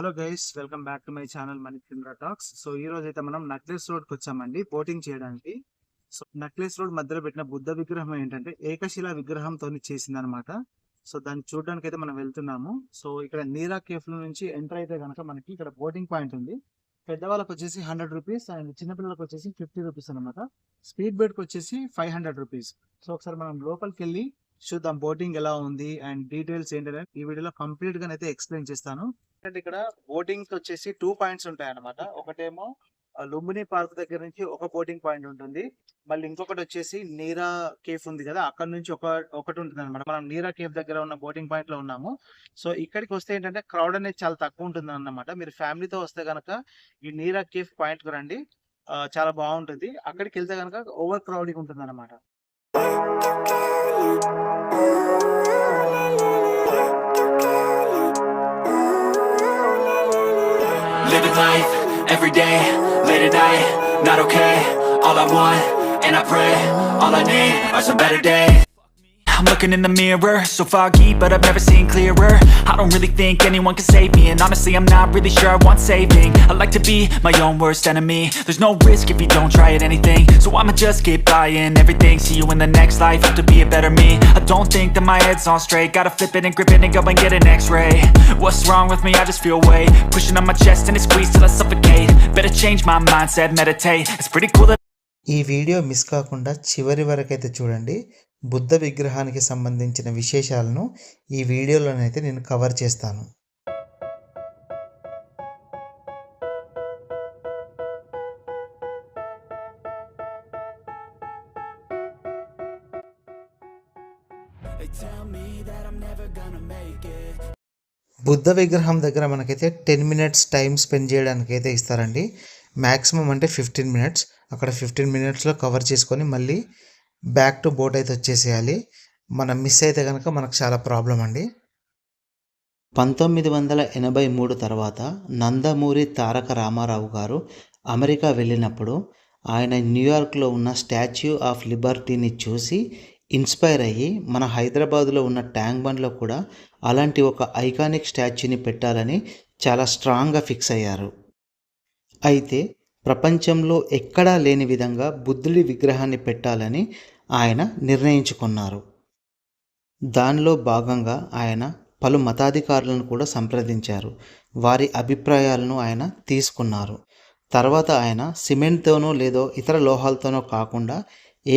Hello guys, welcome back to my channel Manichandra talks. So ఈ రోజు అయితే మనం నక్లెస్ రోడ్ కి వచ్చామండి బోటింగ్ చేయడానికి. సో నక్లెస్ రోడ్ మధ్యలో పెట్టిన బుద్ధ విగ్రహం ఏంటంటే ఏకశిలా విగ్రహంతో చేసింది అనమాట. సో దాన్ని చూడడానికి అయితే మనం వెళ్తున్నాము. సో ఇక్కడ నీరా కేఫ్ నుంచి ఎంటర్ అయితే కనుక మనకి ఇక్కడ బోటింగ్ పాయింట్ ఉంది. పెద్దవాళ్ళకి వచ్చేసి 100 రూపీస్ అండ్ చిన్నపిల్లలకు వచ్చేసి 50 రూపీస్ అనమాట. స్పీడ్ బోట్ కి వచ్చేసి 500 రూపీస్. సో ఒకసారి మనం లోపలికి వెళ్ళి చూద్దాం బోటింగ్ ఎలా ఉంది అండ్ డీటెయిల్స్ ఏంటంటే ఈ వీడియోలో కంప్లీట్ గా అయితే ఎక్స్ప్లెయిన్ చేస్తాను. ఇక్కడ బోటింగ్ వచ్చేసి 2 పాయింట్స్ ఉంటాయి అనమాట. ఒకటేమో లుంబిని పార్క్ దగ్గర నుంచి ఒక బోటింగ్ పాయింట్ ఉంటుంది. మళ్ళీ ఇంకొకటి వచ్చేసి నీరా కేఫ్ ఉంది కదా, అక్కడ నుంచి ఒకటి ఉంటుంది అనమాట. మనం నీరా కేఫ్ దగ్గర ఉన్న బోటింగ్ పాయింట్ లో ఉన్నాము. సో ఇక్కడికి వస్తే ఏంటంటే క్రౌడ్ అనేది చాలా తక్కువ ఉంటుంది అన్నమాట. మీరు ఫ్యామిలీతో వస్తే కనుక ఈ నీరా కేఫ్ పాయింట్ కు రండి, చాలా బాగుంటుంది. అక్కడికి వెళ్తే కనుక ఓవర్ క్రౌడింగ్ ఉంటుంది అనమాట. Living life, every day, late at night, not okay. All I want, and I pray, all I need are some better days. I'm looking in the mirror, so foggy, but I've never seen clearer. I don't really think anyone can save me, and honestly I'm not really sure I want saving. I like to be my own worst enemy. There's no risk if you don't try at anything, so I'ma just keep buying everything. See you in the next life, have to be a better me. I don't think that my head's on straight, gotta flip it and grip it and go and get an x-ray. What's wrong with me? I just feel weight pushing on my chest and it squeezes till I suffocate. Better change my mindset, meditate. It's pretty cool that ఈ video miss కాకుండా చివరి వరకైతే చూడండి. బుద్ధ విగ్రహానికి సంబంధించిన విశేషాలను ఈ వీడియోలోనైతే నేను కవర్ చేస్తాను. బుద్ధ విగ్రహం దగ్గర మనకైతే 10 మినిట్స్ టైం స్పెండ్ చేయడానికి అయితే ఇస్తారండి. మ్యాక్సిమం అంటే 15 మినిట్స్. అక్కడ 15 మినిట్స్లో కవర్ చేసుకొని మళ్ళీ బ్యాక్ టు బోట్ అయితే వచ్చేసేయాలి. మనం మిస్ అయితే కనుక మనకు చాలా ప్రాబ్లం అండి. 1983 తర్వాత నందమూరి తారక రామారావు గారు అమెరికా వెళ్ళినప్పుడు ఆయన న్యూయార్క్లో ఉన్న స్టాచ్యూ ఆఫ్ లిబర్టీని చూసి ఇన్స్పైర్ అయ్యి మన హైదరాబాదులో ఉన్న ట్యాంక్ బండ్లో కూడా అలాంటి ఒక ఐకానిక్ స్టాచ్యూని పెట్టాలని చాలా స్ట్రాంగ్గా ఫిక్స్ అయ్యారు. అయితే ప్రపంచంలో ఎక్కడా లేని విధంగా బుద్ధుడి విగ్రహాన్ని పెట్టాలని ఆయన నిర్ణయించుకున్నారు. దానిలో భాగంగా ఆయన పలు మతాధికారులను కూడా సంప్రదించారు. వారి అభిప్రాయాలను ఆయన తీసుకున్నారు. తర్వాత ఆయన సిమెంట్తోనో లేదో ఇతర లోహాలతోనో కాకుండా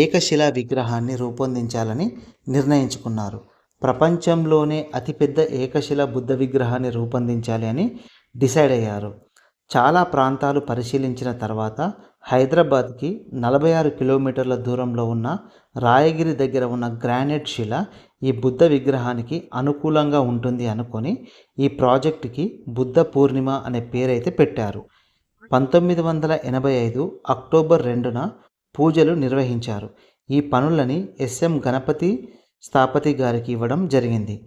ఏకశిలా విగ్రహాన్ని రూపొందించాలని నిర్ణయించుకున్నారు. ప్రపంచంలోనే అతిపెద్ద ఏకశిలా బుద్ధ విగ్రహాన్ని రూపొందించాలి అని డిసైడ్ అయ్యారు. చాలా ప్రాంతాలు పరిశీలించిన తర్వాత హైదరాబాద్కి 46 కిలోమీటర్ల దూరంలో ఉన్న రాయగిరి దగ్గర ఉన్న గ్రానైట్ శిల ఈ బుద్ధ విగ్రహానికి అనుకూలంగా ఉంటుంది అనుకొని ఈ ప్రాజెక్టుకి బుద్ధ పూర్ణిమ అనే పేరైతే పెట్టారు. 1985 అక్టోబర్ 2న పూజలు నిర్వహించారు. ఈ పనులని ఎస్ఎం గణపతి స్థాపతి గారికి ఇవ్వడం జరిగింది.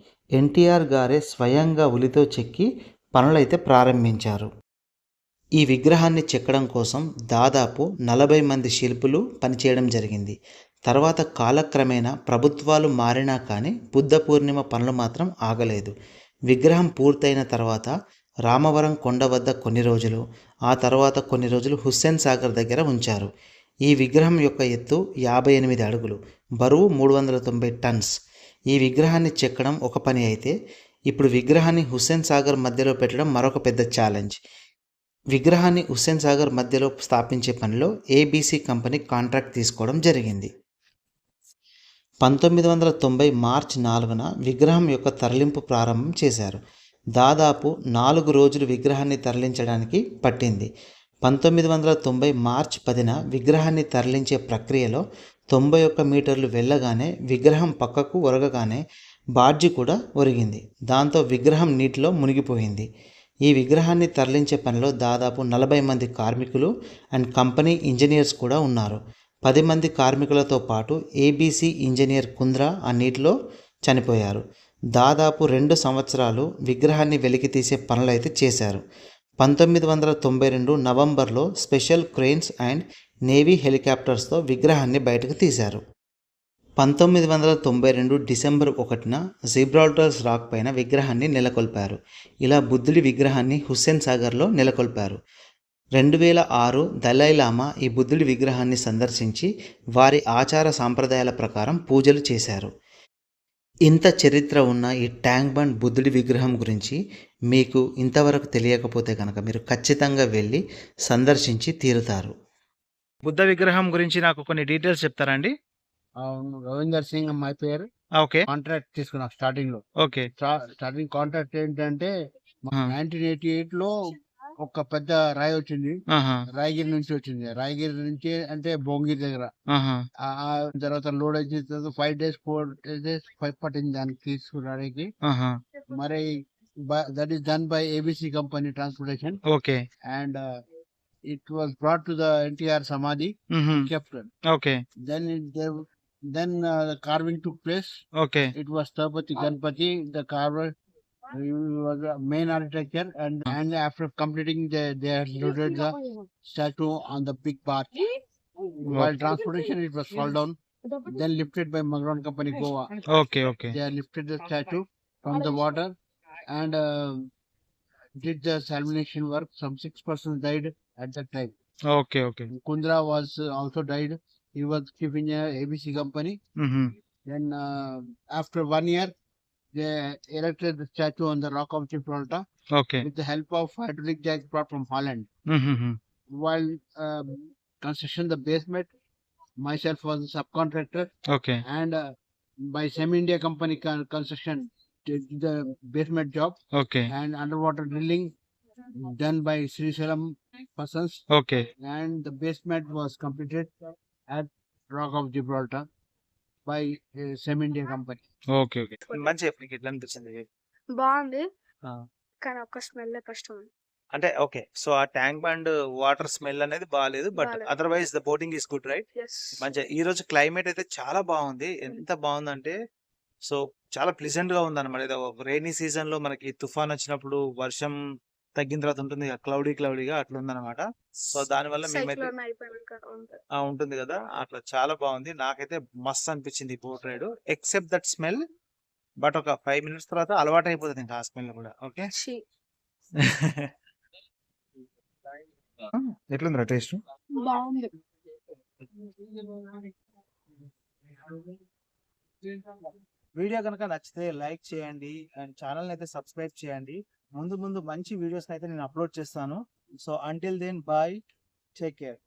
ఎన్టీఆర్ గారే స్వయంగా ఉలితో చెక్కి పనులైతే ప్రారంభించారు. ఈ విగ్రహాన్ని చెక్కడం కోసం దాదాపు 40 మంది శిల్పులు పనిచేయడం జరిగింది. తర్వాత కాలక్రమేణా ప్రభుత్వాలు మారినా కానీ బుద్ధ పూర్ణిమ పనులు మాత్రం ఆగలేదు. విగ్రహం పూర్తయిన తర్వాత రామవరం కొండ వద్ద కొన్ని రోజులు, ఆ తర్వాత కొన్ని రోజులు హుస్సేన్ సాగర్ దగ్గర ఉంచారు. ఈ విగ్రహం యొక్క ఎత్తు 58 అడుగులు, బరువు 390 టన్స్. ఈ విగ్రహాన్ని చెక్కడం ఒక పని అయితే ఇప్పుడు విగ్రహాన్ని హుస్సేన్ సాగర్ మధ్యలో పెట్టడం మరొక పెద్ద ఛాలెంజ్. విగ్రహాన్ని హుస్సేన్ సాగర్ మధ్యలో స్థాపించే పనిలో ఏబీసీ కంపెనీ కాంట్రాక్ట్ తీసుకోవడం జరిగింది. 1990 మార్చి 4న విగ్రహం యొక్క తరలింపు ప్రారంభం చేశారు. దాదాపు 4 రోజులు విగ్రహాన్ని తరలించడానికి పట్టింది. 1990 మార్చి 10న విగ్రహాన్ని తరలించే ప్రక్రియలో 91 మీటర్లు వెళ్ళగానే విగ్రహం పక్కకు ఒరగగానే బార్జీ కూడా ఒరిగింది. దాంతో విగ్రహం నీటిలో మునిగిపోయింది. ఈ విగ్రహాన్ని తరలించే పనిలో దాదాపు 40 మంది కార్మికులు అండ్ కంపెనీ ఇంజనీర్స్ కూడా ఉన్నారు. 10 మంది కార్మికులతో పాటు ఏబీసీ ఇంజనీర్ కుంద్రా ఆ నీటిలో చనిపోయారు. దాదాపు 2 సంవత్సరాలు విగ్రహాన్ని వెలికి తీసే పనులైతే చేశారు. 1992 నవంబర్లో స్పెషల్ క్రెయిన్స్ అండ్ నేవీ హెలికాప్టర్స్తో విగ్రహాన్ని బయటకు తీశారు. 1992 డిసెంబర్ 1న జిబ్రాల్టర్ రాక్ పైన విగ్రహాన్ని నెలకొల్పారు. ఇలా బుద్ధుడి విగ్రహాన్ని హుస్సేన్ సాగర్లో నెలకొల్పారు. 2006 దలైలామా ఈ బుద్ధుడి విగ్రహాన్ని సందర్శించి వారి ఆచార సాంప్రదాయాల ప్రకారం పూజలు చేశారు. ఇంత చరిత్ర ఉన్న ఈ ట్యాంక్ బండ్ బుద్ధుడి విగ్రహం గురించి మీకు ఇంతవరకు తెలియకపోతే కనుక మీరు ఖచ్చితంగా వెళ్ళి సందర్శించి తీరుతారు. బుద్ధ విగ్రహం గురించి నాకు కొన్ని డీటెయిల్స్ చెప్తారండి? అవును, రవీందర్ సింగ్ మై పేరు. ఓకే. కాంట్రాక్ట్ తీసుకున్నా స్టార్టింగ్ లో. ఓకే. స్టార్టింగ్ కాంట్రాక్ట్ ఏంటంటే ఆ. 1988 లో ఒక పెద్ద రాయి వచ్చింది, ఆహా. రాయగిరి నుంచి వచ్చింది. రాయగిరి నుంచి అంటే భోంగిరి దగ్గర. ఆహా. ఆ తర్వాత లోడ్ వచ్చిన తర్వాత 5 days 4 days 5 పట్టింది దానికి తీసుకురావడానికి. ఆహా. మరి that is done by ABC company transportation okay. And it was brought to the NTR samadhi, kept. Okay. Then the carving took place. Okay. It was Tirupati Ganpati, the carver. He was the main architecture, and after completing, they had loaded the statue on the big barge. While transportation, it was fall down, then lifted by Magron Company Goa. Okay. Okay. They had lifted the statue from the water and did the salination work. Some 6 persons died at that time. Okay. Okay. Kundra was also died. He was keeping a ABC company. Then after 1 year, they erected the statue on the Rock of Gibraltar okay. with the help of hydraulic jacks brought from Holland. While construction the basement, myself was a subcontractor, okay. and by Semi India Company construction did the basement job, okay. and underwater drilling done by Sri Salam persons, okay. and the basement was completed at Rock of Gibraltar by Semi India Company. Okay. Okay. మంచి చెప్పు, నీకు ఎట్లా అనిపించింది? బాగుంది ఆ. కానీ ఒక్క smell కష్టం. అంటే ఓకే. సో ఆ ట్యాంక్ బండ్ వాటర్ స్మెల్ అనేది బాగాలేదు, బట్ బాలేదు. Otherwise the boating is good, right? Yes మంచిగా ఈ రోజు క్లైమేట్ అయితే చాలా బాగుంది. ఎంత బాగుందంటే సో చాలా ప్లెజెంట్ గా ఉంది అనమాట. రైనీ సీజన్ లో మనకి తుఫాన్ వచ్చినప్పుడు వర్షం తగ్గిన తర్వాత ఉంటుంది క్లౌడీగా అట్లా ఉందన్నమాట. సో దాని వల్ల మేమైతే సైక్లోన్ అయిపోయినాక ఉంటుంది. ఉంటుంది కదా, అట్లా చాలా బాగుంది. నాకైతే మస్త్ అనిపించింది boat ride, except that smell. But ఒక 5 minutes తర్వాత అలవాటు అయిపోతుంది ఇంకా ఆ స్మెల్ కూడా. ఓకే. ఛీ, ఎట్లుందిరా టేస్ట్? బాగుంది. వీడియో కనుక నచ్చితే లైక్ చేయండి అండ్ ఛానల్ అయితే సబ్స్క్రైబ్ చేయండి. ముందు మంచి వీడియోస్ అయితే నేను అప్లోడ్ చేస్తాను. So until then bye, take care.